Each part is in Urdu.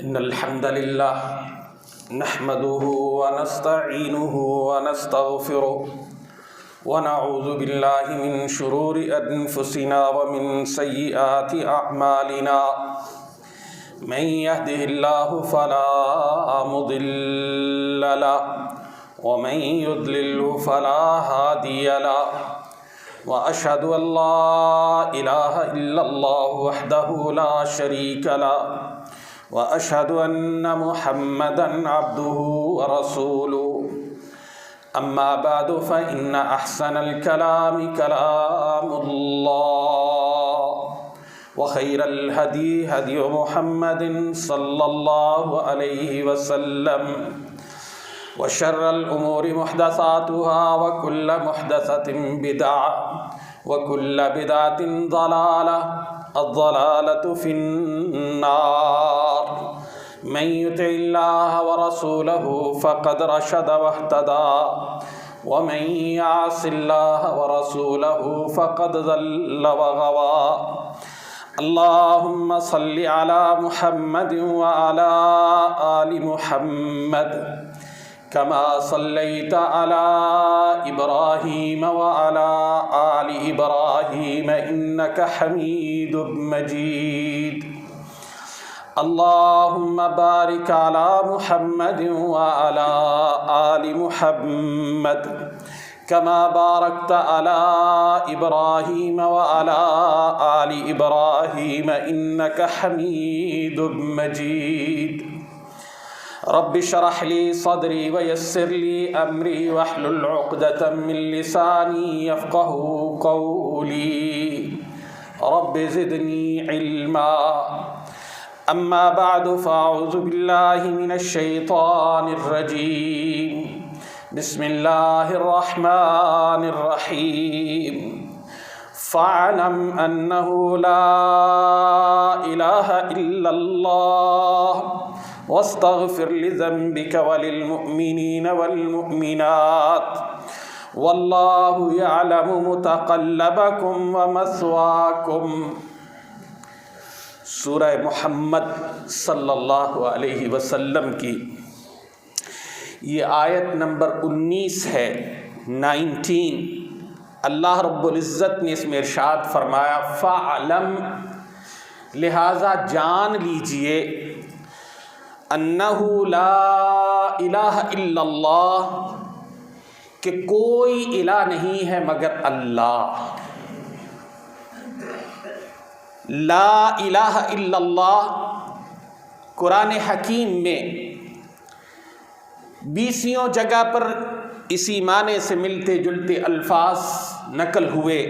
إن الحمد لله نحمده ونستعينه ونستغفره ونعوذ بالله من شرور أنفسنا ومن سيئات أعمالنا من يهده الله فلا مضل له ومن يضلل فلا هادي له وأشهد أن لا إله إلا الله وحده لا شريك له وأشهد أن محمدًا عبده ورسوله أما بعد فإن أحسن الكلام كلام الله وخير الهدي هدي محمد صلى الله عليه وسلم وشر الأمور محدثاتها وكل محدثة بدعة وكل بدعة ضلالة الضلالة في النار من يطع الله ورسوله فقد رشد واهتدى ومن يعص الله ورسوله فقد ضل وغوى اللهم صل على محمد وعلى آل محمد كما صليت على إبراهيم وعلى آل إبراهيم إنك حميد مجيد اللهم بارك على محمد وعلى آل محمد كما باركت على إبراهيم وعلى آل إبراهيم إنك حميد مجيد رب اشرح لي صدري ويسر لي أمري واحلل عقدة من لساني يفقهوا قولي رب زدني علما أما بعد فأعوذ بالله من الشيطان الرجيم بسم الله الرحمن الرحيم فاعلم أنه لا إله إلا الله واستغفر لذنبك وللمؤمنين والمؤمنات والله يعلم متقلبكم ومثواكم۔ سورہ محمد صلی اللہ علیہ وسلم کی یہ آیت نمبر 19 ہے، 19۔ اللہ رب العزت نے اس میں ارشاد فرمایا فَعْلَمْ، لہذا جان لیجئے، انہ لا الہ الا اللہ، کہ کوئی الہ نہیں ہے مگر اللہ۔ لا الہ الا اللہ قرآن حکیم میں 20 جگہ پر اسی معنی سے ملتے جلتے الفاظ نقل ہوئے،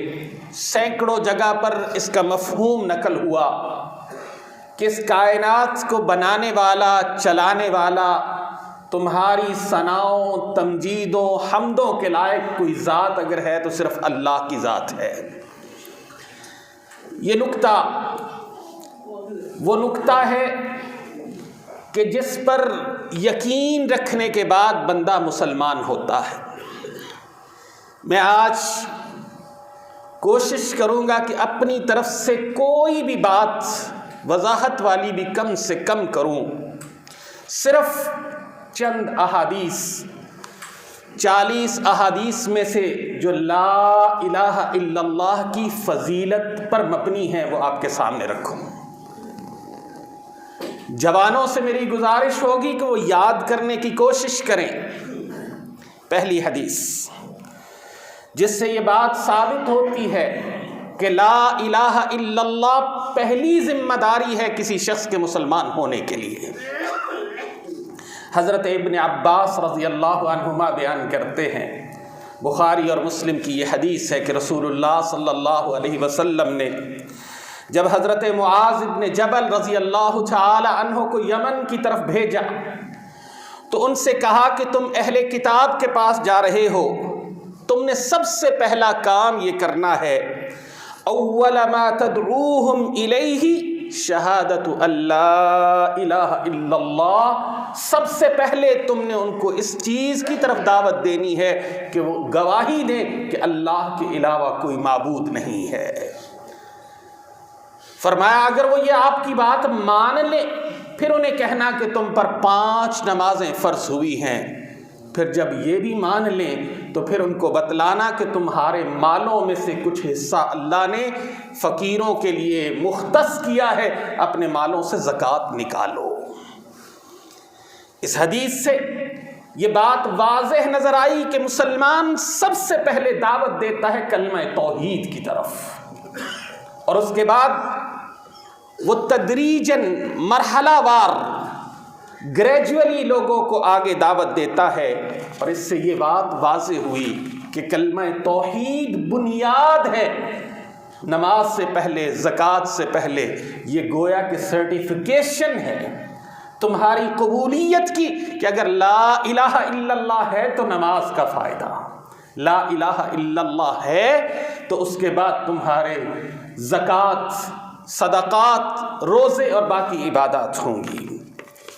سینکڑوں جگہ پر اس کا مفہوم نقل ہوا کہ اس کائنات کو بنانے والا، چلانے والا، تمہاری ثناؤں، تمجیدوں، حمدوں کے لائق کوئی ذات اگر ہے تو صرف اللہ کی ذات ہے۔ یہ نکتہ وہ نکتہ ہے کہ جس پر یقین رکھنے کے بعد بندہ مسلمان ہوتا ہے۔ میں آج کوشش کروں گا کہ اپنی طرف سے کوئی بھی بات وضاحت والی بھی کم سے کم کروں، صرف چند احادیث، 40 احادیث میں سے جو لا الہ الا اللہ کی فضیلت پر مبنی ہیں وہ آپ کے سامنے رکھوں۔ جوانوں سے میری گزارش ہوگی کہ وہ یاد کرنے کی کوشش کریں۔ پہلی حدیث جس سے یہ بات ثابت ہوتی ہے کہ لا الہ الا اللہ پہلی ذمہ داری ہے کسی شخص کے مسلمان ہونے کے لیے۔ حضرت ابن عباس رضی اللہ عنہما بیان کرتے ہیں، بخاری اور مسلم کی یہ حدیث ہے کہ رسول اللہ صلی اللہ علیہ وسلم نے جب حضرت معاذ ابن جبل رضی اللہ تعالی عنہ کو یمن کی طرف بھیجا تو ان سے کہا کہ تم اہل کتاب کے پاس جا رہے ہو، تم نے سب سے پہلا کام یہ کرنا ہے، اول ما تدعوہم الیہ شہادت اللہ الہ الا اللہ، سب سے پہلے تم نے ان کو اس چیز کی طرف دعوت دینی ہے کہ وہ گواہی دیں کہ اللہ کے علاوہ کوئی معبود نہیں ہے۔ فرمایا اگر وہ یہ آپ کی بات مان لیں پھر انہیں کہنا کہ تم پر 5 نمازیں فرض ہوئی ہیں، پھر جب یہ بھی مان لیں تو پھر ان کو بتلانا کہ تمہارے مالوں میں سے کچھ حصہ اللہ نے فقیروں کے لیے مختص کیا ہے، اپنے مالوں سے زکوٰۃ نکالو۔ اس حدیث سے یہ بات واضح نظر آئی کہ مسلمان سب سے پہلے دعوت دیتا ہے کلمہ توحید کی طرف، اور اس کے بعد وہ تدریجاً مرحلہ وار گریجولی لوگوں کو آگے دعوت دیتا ہے۔ اور اس سے یہ بات واضح ہوئی کہ کلمہ توحید بنیاد ہے، نماز سے پہلے، زکوٰۃ سے پہلے، یہ گویا کہ سرٹیفیکیشن ہے تمہاری قبولیت کی، کہ اگر لا الہ الا اللہ ہے تو نماز کا فائدہ، لا الہ الا اللہ ہے تو اس کے بعد تمہارے زکوٰۃ، صدقات، روزے اور باقی عبادات ہوں گی۔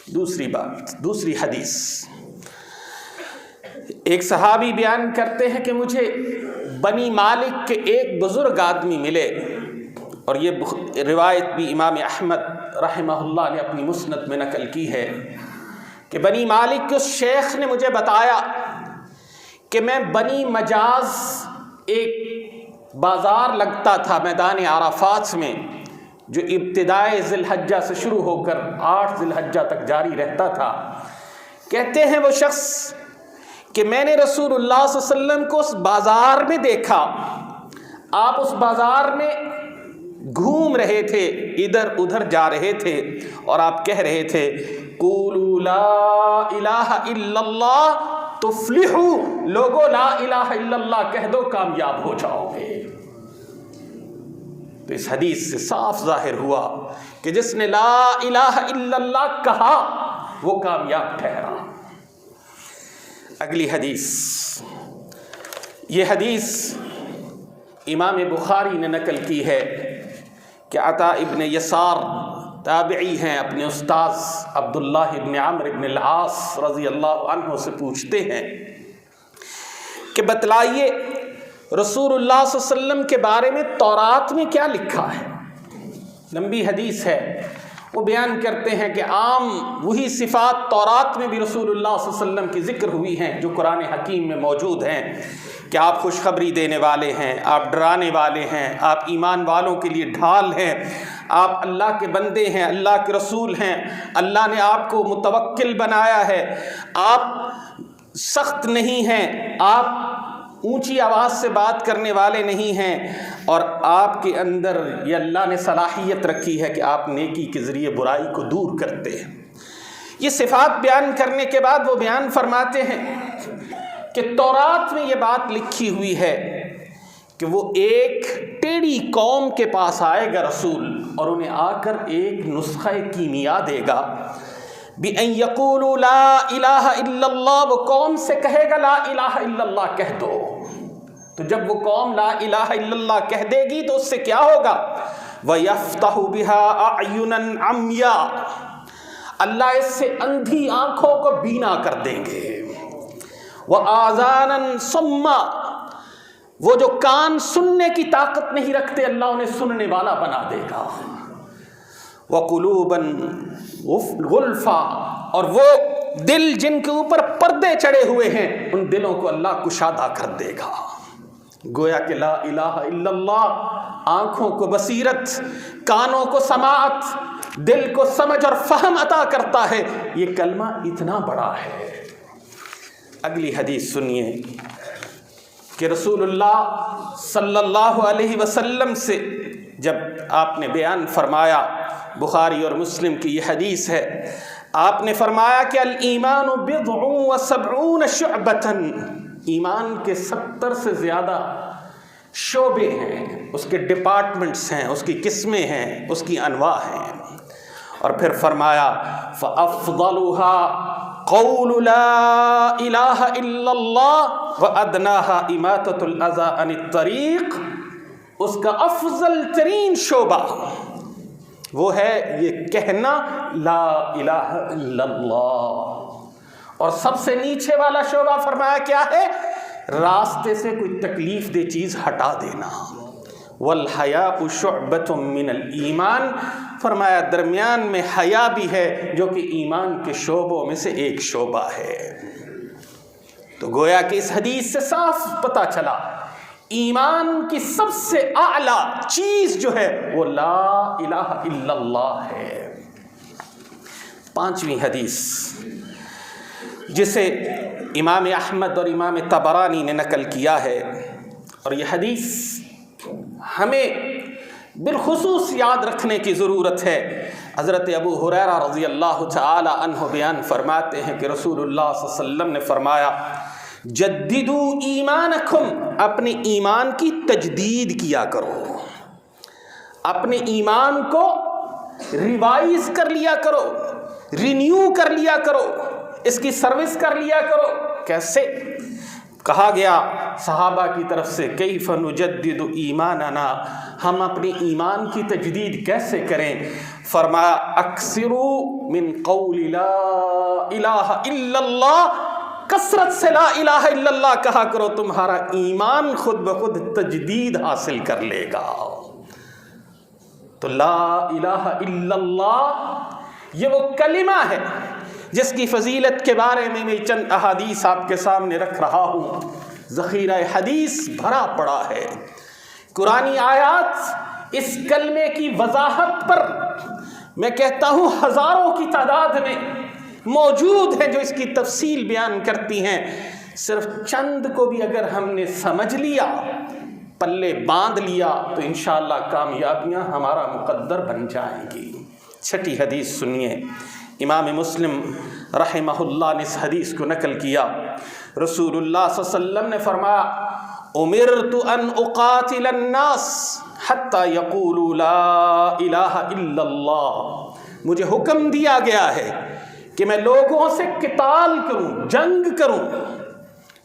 دوسری بات، دوسری حدیث، ایک صحابی بیان کرتے ہیں کہ مجھے بنی مالک کے ایک بزرگ آدمی ملے، اور یہ روایت بھی امام احمد رحمہ اللہ نے اپنی مسند میں نقل کی ہے کہ بنی مالک کے اس شیخ نے مجھے بتایا کہ میں بنی مجاز، ایک بازار لگتا تھا میدان عرفات میں، جو ابتدائے ذی الحجہ سے شروع ہو کر 8 ذی الحجہ تک جاری رہتا تھا۔ کہتے ہیں وہ شخص کہ میں نے رسول اللہ صلی اللہ علیہ وسلم کو اس بازار میں دیکھا، آپ اس بازار میں گھوم رہے تھے، ادھر ادھر جا رہے تھے، اور آپ کہہ رہے تھے قولوا لا الہ الا اللہ تفلحوا، لوگو لا الہ الا اللہ کہہ دو، کامیاب ہو جاؤ گے۔ تو اس حدیث سے صاف ظاہر ہوا کہ جس نے لا الہ الا اللہ کہا وہ کامیاب ٹھہرا۔ اگلی حدیث، یہ حدیث امام بخاری نے نقل کی ہے کہ عطا ابن یسار تابعی ہیں، اپنے استاذ عبداللہ ابن عمرو ابن العاص رضی اللہ عنہ سے پوچھتے ہیں کہ بتلائیے رسول اللہ صلی اللہ علیہ وسلم کے بارے میں تورات میں کیا لکھا ہے؟ لمبی حدیث ہے، وہ بیان کرتے ہیں کہ عام وہی صفات تورات میں بھی رسول اللہ صلی اللہ علیہ وسلم کی ذکر ہوئی ہیں جو قرآن حکیم میں موجود ہیں، کہ آپ خوشخبری دینے والے ہیں، آپ ڈرانے والے ہیں، آپ ایمان والوں کے لیے ڈھال ہیں، آپ اللہ کے بندے ہیں، اللہ کے رسول ہیں، اللہ نے آپ کو متوکل بنایا ہے، آپ سخت نہیں ہیں، آپ اونچی آواز سے بات کرنے والے نہیں ہیں، اور آپ کے اندر یہ اللہ نے صلاحیت رکھی ہے کہ آپ نیکی کے ذریعے برائی کو دور کرتے ہیں۔ یہ صفات بیان کرنے کے بعد وہ بیان فرماتے ہیں کہ تورات میں یہ بات لکھی ہوئی ہے کہ وہ ایک ٹیڑھی قوم کے پاس آئے گا رسول، اور انہیں آ کر ایک نسخہ کیمیا دے گا، بِأَن يَقُولُوا لَا إِلَٰهَ إِلَّا اللَّهُ، وہ قوم سے کہے گا لا الہ الا اللہ کہہ دو۔ تو جب وہ قوم لا الہ الا اللہ کہہ دے گی تو اس سے کیا ہوگا؟ وَيَفْتَحُ بِهَا أَعْيُنًا عَمْيَا، اللہ اس سے اندھی آنکھوں کو بینا کر دیں گے، وَآذَانًا صُمًّا، وہ جو کان سننے کی طاقت نہیں رکھتے اللہ انہیں سننے والا بنا دے گا، وَقُلُوبًا غُلْفًا، اور وہ دل جن کے اوپر پردے چڑھے ہوئے ہیں ان دلوں کو اللہ کشادہ کر دے گا۔ گویا کہ لا الہ الا اللہ آنکھوں کو بصیرت، کانوں کو سماعت، دل کو سمجھ اور فہم عطا کرتا ہے، یہ کلمہ اتنا بڑا ہے۔ اگلی حدیث سنیے کہ رسول اللہ صلی اللہ علیہ وسلم سے جب آپ نے بیان فرمایا، بخاری اور مسلم کی یہ حدیث ہے، آپ نے فرمایا کہ الایمان بضع و سبعون شعبۃ، ایمان کے 70 سے زیادہ شعبے ہیں، اس کے ڈپارٹمنٹس ہیں، اس کی قسمیں ہیں، اس کی انواع ہیں، اور پھر فرمایا فافضلها قول لا الہ الا اللہ وادناها اماطۃ الاذى عن الطریق، اس کا افضل ترین شعبہ وہ ہے یہ کہنا لا الہ الا اللہ، اور سب سے نیچے والا شعبہ فرمایا کیا ہے؟ راستے سے کوئی تکلیف دہ چیز ہٹا دینا، والحیاء شعبۃ من الایمان، فرمایا درمیان میں حیا بھی ہے جو کہ ایمان کے شعبوں میں سے ایک شعبہ ہے۔ تو گویا کہ اس حدیث سے صاف پتہ چلا ایمان کی سب سے اعلیٰ چیز جو ہے وہ لا الہ الا اللہ ہے۔ پانچویں حدیث جسے امام احمد اور امام طبرانی نے نقل کیا ہے، اور یہ حدیث ہمیں بالخصوص یاد رکھنے کی ضرورت ہے۔ حضرت ابو ہریرہ رضی اللہ تعالی عنہ بیان فرماتے ہیں کہ رسول اللہ صلی اللہ علیہ وسلم نے فرمایا جددو ایمانکم، اپنے ایمان کی تجدید کیا کرو، اپنے ایمان کو ریوائز کر لیا کرو، رینیو کر لیا کرو، اس کی سروس کر لیا کرو۔ کیسے؟ کہا گیا صحابہ کی طرف سے کیف نجدد ایماننا، ہم اپنے ایمان کی تجدید کیسے کریں؟ فرمایا اکثروا من قول لا الہ الا اللہ، کثرت سے لا الہ الا اللہ کہا کرو، تمہارا ایمان خود بخود تجدید حاصل کر لے گا۔ تو لا الہ الا اللہ یہ وہ کلمہ ہے جس کی فضیلت کے بارے میں چند احادیث آپ کے سامنے رکھ رہا ہوں۔ ذخیرہ حدیث بھرا پڑا ہے، قرآنی آیات اس کلمے کی وضاحت پر میں کہتا ہوں ہزاروں کی تعداد میں موجود ہیں جو اس کی تفصیل بیان کرتی ہیں۔ صرف چند کو بھی اگر ہم نے سمجھ لیا، پلے باندھ لیا، تو انشاءاللہ کامیابیاں ہمارا مقدر بن جائیں گی۔ چھٹی حدیث سنیے، امام مسلم رحمہ اللہ نے اس حدیث کو نقل کیا۔ رسول اللہ صلی اللہ علیہ وسلم نے فرمایا امرت ان اقاتل الناس حتی یقولوا لا الہ الا اللہ، مجھے حکم دیا گیا ہے کہ میں لوگوں سے قتال کروں، جنگ کروں،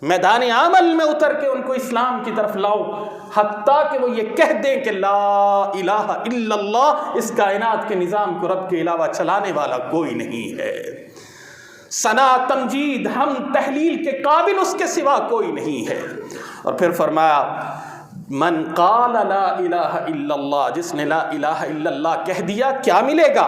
میدان عمل میں اتر کے ان کو اسلام کی طرف لاؤں، حتیٰ کہ وہ یہ کہہ دیں کہ لا الہ الا اللہ، اس کائنات کے نظام کو رب کے علاوہ چلانے والا کوئی نہیں ہے، ثنا تمجید ہم تحلیل کے قابل اس کے سوا کوئی نہیں ہے۔ اور پھر فرمایا من قال لا الہ الا اللہ، جس نے لا الہ الا اللہ کہہ دیا کیا ملے گا؟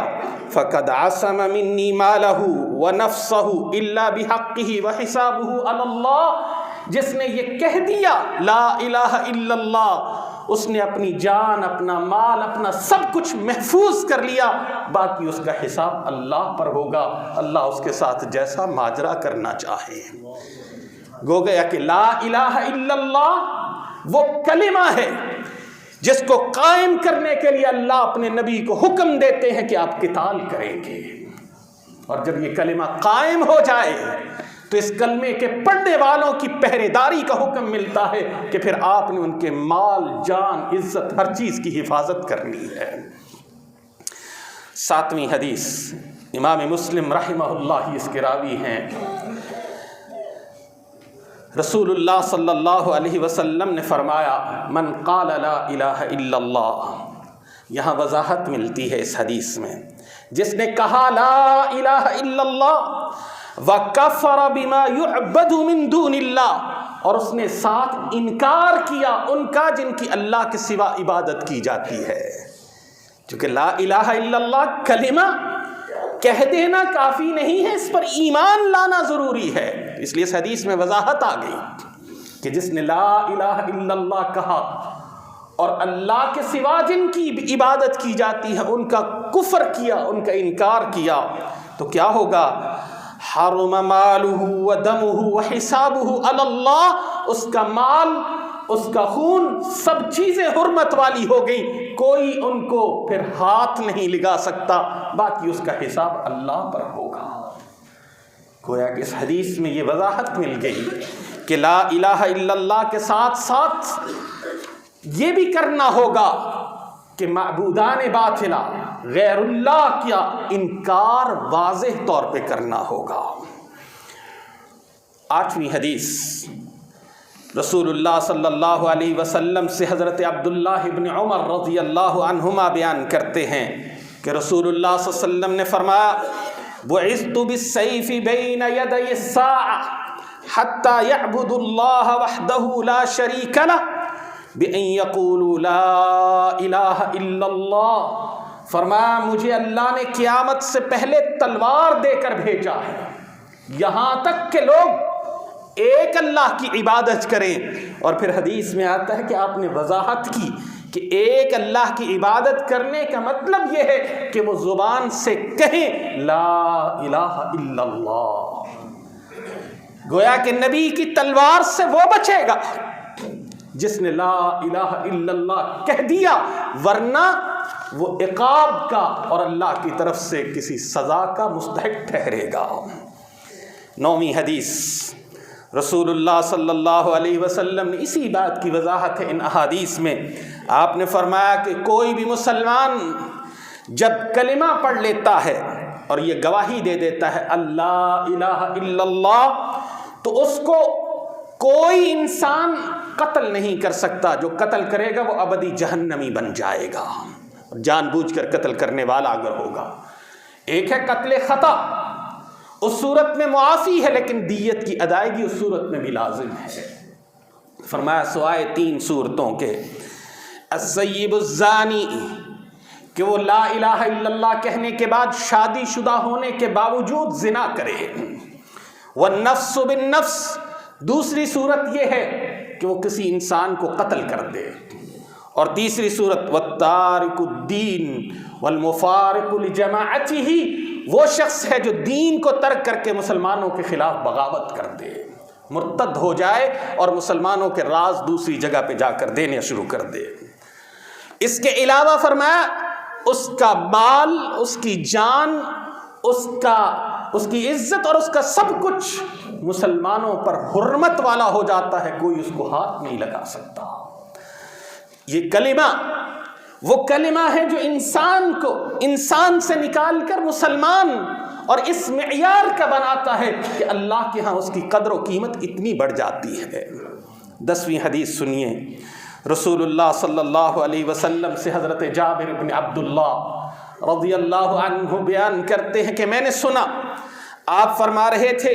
فقد عصم منی مالہ ونفسہ الا بحقہ وحسابہ علی اللہ، جس نے یہ کہہ دیا لا الہ الا اللہ، اس نے اپنی جان، اپنا مال، اپنا سب کچھ محفوظ کر لیا، باقی اس کا حساب اللہ پر ہوگا، اللہ اس کے ساتھ جیسا ماجرا کرنا چاہے۔ گو گیا کہ لا الہ الا اللہ وہ کلمہ ہے جس کو قائم کرنے کے لیے اللہ اپنے نبی کو حکم دیتے ہیں کہ آپ قتال کریں گے، اور جب یہ کلمہ قائم ہو جائے تو اس کلمے کے پڑھنے والوں کی پہرے داری کا حکم ملتا ہے کہ پھر آپ نے ان کے مال، جان، عزت، ہر چیز کی حفاظت کرنی ہے۔ ساتویں حدیث امام مسلم رحمہ اللہ اس کے راوی ہیں، رسول اللہ صلی اللہ علیہ وسلم نے فرمایا من قال لا الہ الا اللہ، یہاں وضاحت ملتی ہے اس حدیث میں، جس نے کہا لا الہ الا اللہ وَكَفَرَ بِمَا يُعْبَدُ مِن دُونِ اللَّهِ، اور اس نے ساتھ انکار کیا ان کا جن کی اللہ کے سوا عبادت کی جاتی ہے۔ چونکہ لا الہ الا اللہ کلمہ کہہ دینا کافی نہیں ہے، اس پر ایمان لانا ضروری ہے، اس لیے اس حدیث میں وضاحت آ گئی کہ جس نے لا الہ الا اللہ کہا اور اللہ کے سوا جن کی عبادت کی جاتی ہے ان کا کفر کیا، ان کا انکار کیا، تو کیا ہوگا؟ حرم مالہ ودمہ وحسابہ علی اللہ، اس کا مال، اس کا خون، سب چیزیں حرمت والی ہو گئی، کوئی ان کو پھر ہاتھ نہیں لگا سکتا، باقی اس کا حساب اللہ پر ہوگا۔ گویا کہ اس حدیث میں یہ وضاحت مل گئی کہ لا الہ الا اللہ کے ساتھ ساتھ یہ بھی کرنا ہوگا کہ معبودان باطلہ غیر اللہ کا انکار واضح طور پہ کرنا ہوگا۔ آٹھویں حدیث رسول اللہ صلی اللہ علیہ وسلم سے حضرت عبداللہ ابن عمر رضی اللہ عنہما بیان کرتے ہیں کہ رسول اللہ صلی اللہ علیہ وسلم نے فرمایا بعثت بالسیف بین یدی الساعة حتی یعبد اللہ وحدہ لا شریک لہ بِأَن يَقُولُوا لَا إِلَٰهَ إِلَّا اللَّهُ، فرمایا مجھے اللہ نے قیامت سے پہلے تلوار دے کر بھیجا ہے یہاں تک کہ لوگ ایک اللہ کی عبادت کریں۔ اور پھر حدیث میں آتا ہے کہ آپ نے وضاحت کی کہ ایک اللہ کی عبادت کرنے کا مطلب یہ ہے کہ وہ زبان سے کہیں لا الہ الا اللہ۔ گویا کہ نبی کی تلوار سے وہ بچے گا جس نے لا الہ الا اللہ کہہ دیا، ورنہ وہ عقاب کا اور اللہ کی طرف سے کسی سزا کا مستحق ٹھہرے گا۔ 9ویں حدیث، رسول اللہ صلی اللہ علیہ وسلم نے اسی بات کی وضاحت ہے ان احادیث میں۔ آپ نے فرمایا کہ کوئی بھی مسلمان جب کلمہ پڑھ لیتا ہے اور یہ گواہی دے دیتا ہے اللہ الہ الا اللہ، تو اس کو کوئی انسان قتل نہیں کر سکتا۔ جو قتل کرے گا وہ ابدی جہنمی بن جائے گا، جان بوجھ کر قتل کرنے والا اگر ہوگا۔ ایک ہے قتل خطا، اس صورت میں معافی ہے لیکن دیت کی ادائیگی اس صورت میں بھی لازم ہے۔ فرمایا سوائے 3 صورتوں کے، السیب الزانی، کہ وہ لا الہ الا اللہ کہنے کے بعد شادی شدہ ہونے کے باوجود زنا کرے، والنفس بالنفس، دوسری صورت یہ ہے کہ وہ کسی انسان کو قتل کر دے، اور تیسری صورت والتارک الدین والمفارق لجماعتہ، وہ شخص ہے جو دین کو ترک کر کے مسلمانوں کے خلاف بغاوت کر دے، مرتد ہو جائے اور مسلمانوں کے راز دوسری جگہ پہ جا کر دینے شروع کر دے۔ اس کے علاوہ فرمایا اس کا مال، اس کی جان، اس کی عزت اور اس کا سب کچھ مسلمانوں پر حرمت والا ہو جاتا ہے، کوئی اس کو ہاتھ نہیں لگا سکتا۔ یہ کلمہ وہ کلمہ ہے جو انسان کو انسان سے نکال کر مسلمان اور اس معیار کا بناتا ہے کہ اللہ کے ہاں اس کی قدر و قیمت اتنی بڑھ جاتی ہے۔ 10ویں حدیث سنیے، رسول اللہ صلی اللہ علیہ وسلم سے حضرت جابر بن عبداللہ رضی اللہ عنہ بیان کرتے ہیں کہ میں نے سنا آپ فرما رہے تھے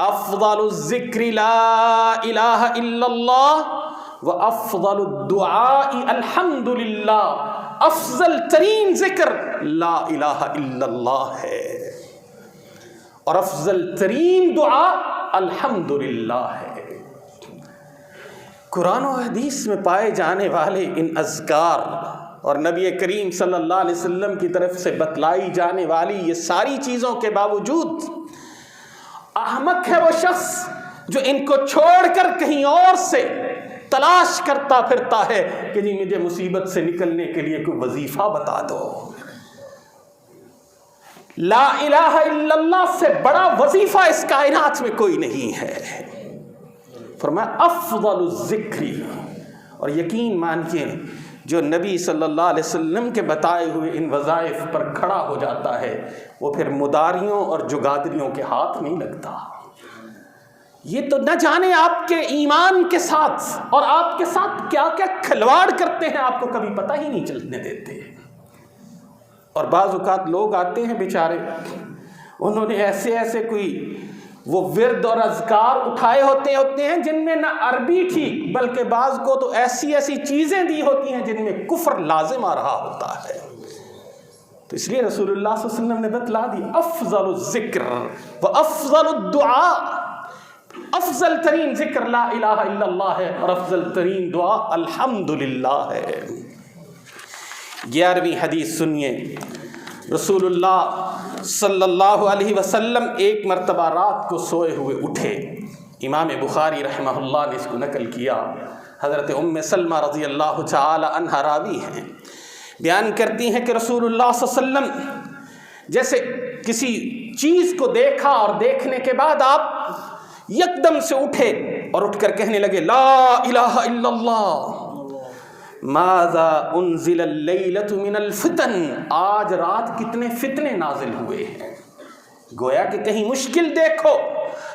افضل الذکر لا الہ الا اللہ وافضل الدعاء الحمدللہ، افضل ترین ذکر لا الہ الا اللہ ہے اور افضل ترین دعا الحمدللہ ہے۔ قرآن و حدیث میں پائے جانے والے ان اذکار اور نبی کریم صلی اللہ علیہ وسلم کی طرف سے بتلائی جانے والی یہ ساری چیزوں کے باوجود احمق ہے وہ شخص جو ان کو چھوڑ کر کہیں اور سے تلاش کرتا پھرتا ہے کہ جی مجھے مصیبت سے نکلنے کے لیے کوئی وظیفہ بتا دو۔ لا الہ الا اللہ سے بڑا وظیفہ اس کائنات میں کوئی نہیں ہے۔ فرمایا افضل الذکر، اور یقین مانیے جو نبی صلی اللہ علیہ وسلم کے بتائے ہوئے ان وظائف پر کھڑا ہو جاتا ہے وہ پھر مداریوں اور جگادریوں کے ہاتھ نہیں لگتا۔ یہ تو نہ جانے آپ کے ایمان کے ساتھ اور آپ کے ساتھ کیا کیا کھلواڑ کرتے ہیں، آپ کو کبھی پتہ ہی نہیں چلنے دیتے۔ اور بعض اوقات لوگ آتے ہیں بیچارے، انہوں نے ایسے کوئی وہ ورد اور اذکار اٹھائے ہوتے ہیں جن میں نہ عربی ٹھیک بلکہ بعض کو تو ایسی چیزیں دی ہوتی ہیں جن میں کفر لازم آ رہا ہوتا ہے۔ تو اس لیے رسول اللہ صلی اللہ علیہ وسلم نے بتلا دی افضل الذکر و افضل الدعاء، افضل ترین ذکر لا الہ الا اللہ ہے اور افضل ترین دعا الحمدللہ ہے۔ 11ویں حدیث سنیے، رسول اللہ صلی اللہ علیہ وسلم ایک مرتبہ رات کو سوئے ہوئے اٹھے، امام بخاری رحمہ اللہ نے اس کو نقل کیا، حضرت ام سلمہ رضی اللہ تعالی عنہ راوی ہیں، بیان کرتی ہیں کہ رسول اللہ صلی اللہ علیہ وسلم جیسے کسی چیز کو دیکھا اور دیکھنے کے بعد آپ یکدم سے اٹھے اور اٹھ کر کہنے لگے لا الہ الا اللہ ماذا انزل اللیلۃ من الفتن، آج رات کتنے فتنے نازل ہوئے ہیں۔ گویا کہ کہیں مشکل دیکھو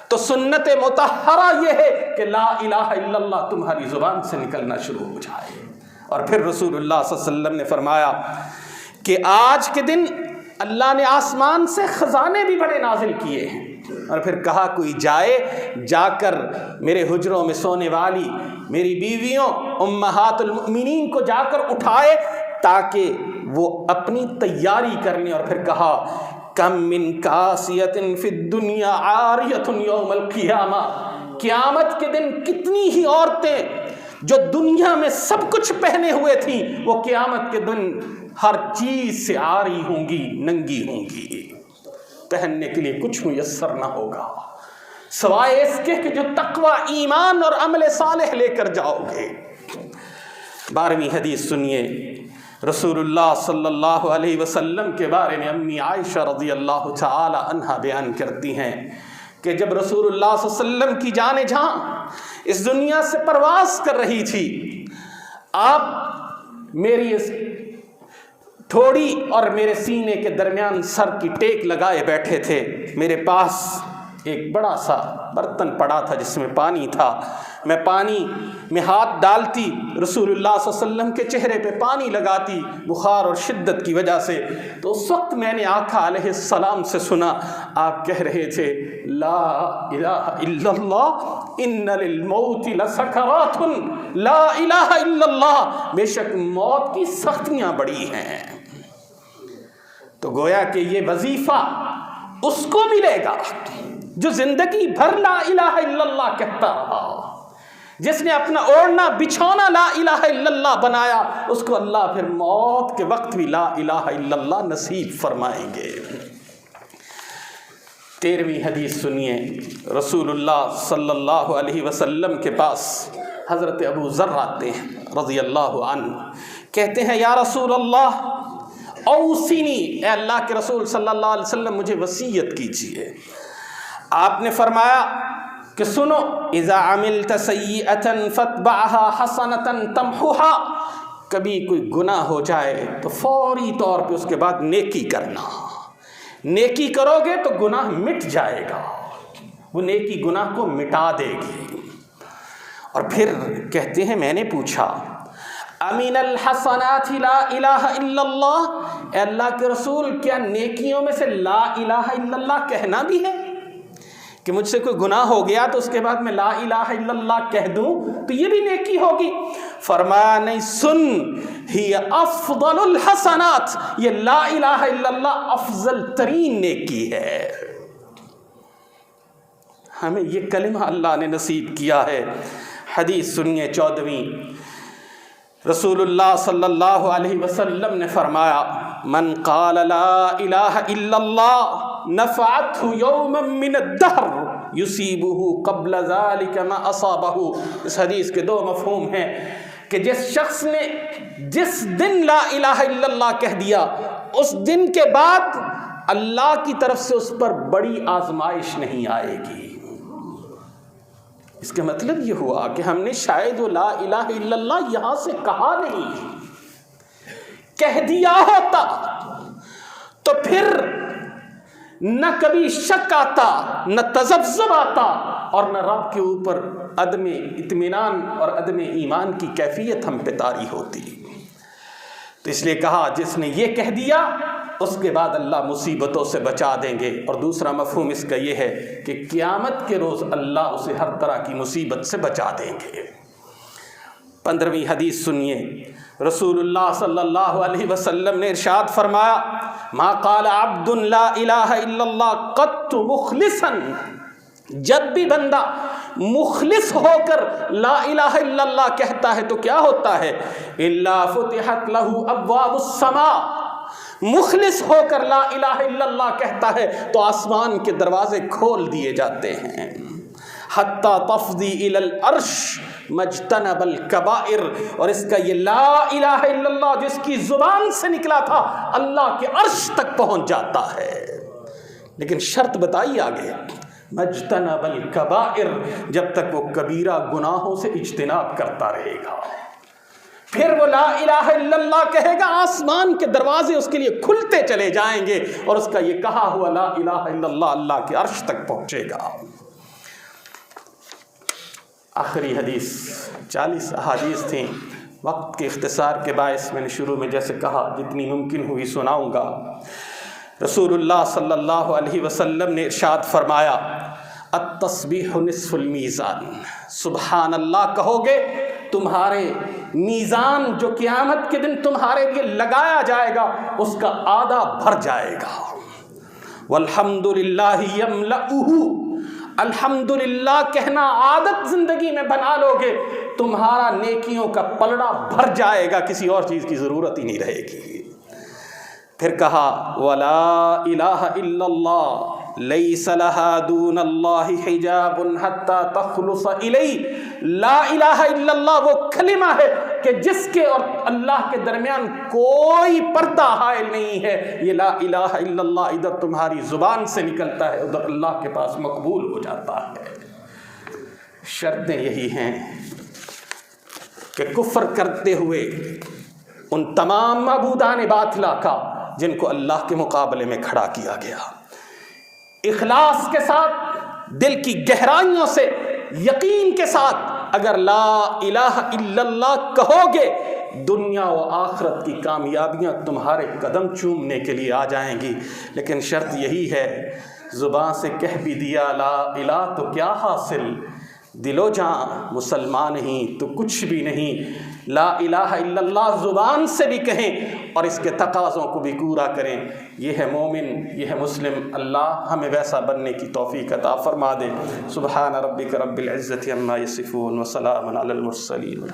تو سنت مطہرہ یہ ہے کہ لا الہ الا اللہ تمہاری زبان سے نکلنا شروع ہو جائے۔ اور پھر رسول اللہ صلی اللہ علیہ وسلم نے فرمایا کہ آج کے دن اللہ نے آسمان سے خزانے بھی بڑے نازل کیے ہیں، اور پھر کہا کوئی جا کر میرے حجروں میں سونے والی میری بیویوں امہات المؤمنین کو جا کر اٹھائے تاکہ وہ اپنی تیاری کر لیں، اور پھر کہا کم من کاسیۃ فی الدنیا عاریۃ یوم القیامہ، قیامت کے دن کتنی ہی عورتیں جو دنیا میں سب کچھ پہنے ہوئے تھیں وہ قیامت کے دن ہر چیز سے عاری ہوں گی، ننگی ہوں گی، پہننے کے لیے کچھ میسر نہ ہوگا سوائے اس کے کہ جو تقوی، ایمان اور عمل صالح لے کر جاؤ گے۔ 12ویں حدیث سنیے، رسول اللہ صلی اللہ علیہ وسلم کے بارے میں امی عائشہ رضی اللہ تعالی عنہا بیان کرتی ہیں کہ جب رسول اللہ صلی اللہ علیہ وسلم کی جان جہاں اس دنیا سے پرواز کر رہی تھی، آپ میری اس تھوڑی اور میرے سینے کے درمیان سر کی ٹیک لگائے بیٹھے تھے، میرے پاس ایک بڑا سا برتن پڑا تھا جس میں پانی تھا، میں پانی میں ہاتھ ڈالتی، رسول اللہ صلی اللہ علیہ وسلم کے چہرے پہ پانی لگاتی بخار اور شدت کی وجہ سے، تو اس وقت میں نے آقا علیہ السلام سے سنا آپ کہہ رہے تھے لا الہ الا اللہ ان للموت لسکرات لا الہ الا اللہ، بے شک موت کی سختیاں بڑی ہیں۔ تو گویا کہ یہ وظیفہ اس کو ملے گا جو زندگی بھر لا الہ الا اللہ کہتا رہا، جس نے اپنا اوڑھنا بچھونا لا الہ الا اللہ بنایا، اس کو اللہ پھر موت کے وقت بھی لا الہ الا اللہ نصیب فرمائیں گے۔ 13ویں حدیث سنیے، رسول اللہ صلی اللہ علیہ وسلم کے پاس حضرت ابو ذر آتے ہیں رضی اللہ عنہ، کہتے ہیں یا رسول اللہ اوصنی، اے اللہ کے رسول صلی اللہ علیہ وسلم مجھے وصیت کیجیے۔ آپ نے فرمایا کہ سنو اذا عملت سیئۃ فاتبعها حسنۃ تمحوها، کبھی کوئی گناہ ہو جائے تو فوری طور پہ اس کے بعد نیکی کرنا، نیکی کرو گے تو گناہ مٹ جائے گا، وہ نیکی گناہ کو مٹا دے گی۔ اور پھر کہتے ہیں میں نے پوچھا امین الحسنات لا الہ الا اللہ، اے اللہ کے رسول کیا نیکیوں میں سے لا الہ الا اللہ کہنا بھی ہے؟ کہ مجھ سے کوئی گناہ ہو گیا تو اس کے بعد میں لا الہ الا اللہ کہہ دوں تو یہ بھی نیکی ہوگی؟ فرمایا نہیں، سن ہی افضل الحسنات، یہ لا الہ الا اللہ افضل ترین نیکی ہے۔ ہمیں یہ کلمہ اللہ نے نصیب کیا ہے۔ حدیث سنیے 14ویں، رسول اللہ صلی اللہ علیہ وسلم نے فرمایا من قال لا الہ الا اللہ نفعته یوما من الدہر یصیبہ قبل ذلك ما اصابہ۔ اس حدیث کے 2 مفہوم ہیں کہ جس شخص نے جس دن لا الہ الا اللہ کہہ دیا، اس دن کے بعد اللہ کی طرف سے اس پر بڑی آزمائش نہیں آئے گی۔ اس کا مطلب یہ ہوا کہ ہم نے شاید وہ لا الہ الا اللہ یہاں سے کہا نہیں، کہہ دیا ہوتا تو پھر نہ کبھی شک آتا، نہ تذبذب آتا، اور نہ رب کے اوپر عدم اطمینان اور عدم ایمان کی کیفیت ہم پہ طاری ہوتی۔ تو اس لیے کہا جس نے یہ کہہ دیا اس کے بعد اللہ مصیبتوں سے بچا دیں گے۔ اور دوسرا مفہوم اس کا یہ ہے کہ قیامت کے روز اللہ اسے ہر طرح کی مصیبت سے بچا دیں گے۔ 15ویں حدیث سنیے، رسول اللہ صلی اللہ علیہ وسلم نے ارشاد فرمایا ما قال عبد لا الہ الا اللہ قط مخلصا، جب بھی بندہ مخلص ہو کر لا الہ الا اللہ کہتا ہے تو کیا ہوتا ہے الا فتحت له ابواب السماء، مخلص ہو کر لا الہ الا اللہ کہتا ہے تو آسمان کے دروازے کھول دیے جاتے ہیں، حتی تفضی الی العرش مجتنب الکبائر، اور اس کا یہ لا الہ الا اللہ جس کی زبان سے نکلا تھا اللہ کے عرش تک پہنچ جاتا ہے۔ لیکن شرط بتائی آگے مجتنب الکبائر، جب تک وہ کبیرہ گناہوں سے اجتناب کرتا رہے گا۔ پھر وہ لا الہ الا اللہ کہے گا، آسمان کے دروازے اس کے لیے کھلتے چلے جائیں گے اور اس کا یہ کہا ہوا لا الہ الا اللہ اللہ کے عرش تک پہنچے گا۔ آخری حدیث 40 احادیث تھیں، وقت کے اختصار کے باعث میں نے شروع میں جیسے کہا جتنی ممکن ہوئی سناؤں گا۔ رسول اللہ صلی اللہ علیہ وسلم نے ارشاد فرمایا التسبیح نصف المیزان، سبحان اللہ کہو گے تمہارے میزان جو قیامت کے دن تمہارے لیے لگایا جائے گا اس کا آدھا بھر جائے گا۔ والحمدللہ یملؤہ، الحمدللہ کہنا عادت زندگی میں بنا لو گے، تمہارا نیکیوں کا پلڑا بھر جائے گا، کسی اور چیز کی ضرورت ہی نہیں رہے گی۔ پھر کہا ولا الہ الا اللہ لیس لہا دون اللہ حجاب حتی تخلص الیہ، لا الہ الا اللہ وہ کلمہ ہے کہ جس کے اور اللہ کے درمیان کوئی پردہ حائل نہیں ہے۔ یہ لا الہ الا اللہ ادھر تمہاری زبان سے نکلتا ہے، ادھر اللہ کے پاس مقبول ہو جاتا ہے۔ شرطیں یہی ہیں کہ کفر کرتے ہوئے ان تمام معبودان باطلہ کا جن کو اللہ کے مقابلے میں کھڑا کیا گیا، اخلاص کے ساتھ، دل کی گہرائیوں سے، یقین کے ساتھ اگر لا الہ الا اللہ کہو گے، دنیا و آخرت کی کامیابیاں تمہارے قدم چومنے کے لیے آ جائیں گی۔ لیکن شرط یہی ہے، زبان سے کہہ بھی دیا لا الہ تو کیا حاصل، دل و جان مسلمان نہیں تو کچھ بھی نہیں۔ لا الہ الا اللہ زبان سے بھی کہیں اور اس کے تقاضوں کو بھی پورا کریں، یہ ہے مومن، یہ ہے مسلم۔ اللہ ہمیں ویسا بننے کی توفیق عطا فرما دے۔ سبحان ربک رب العزت عما یصفون وسلام علی المرسلین۔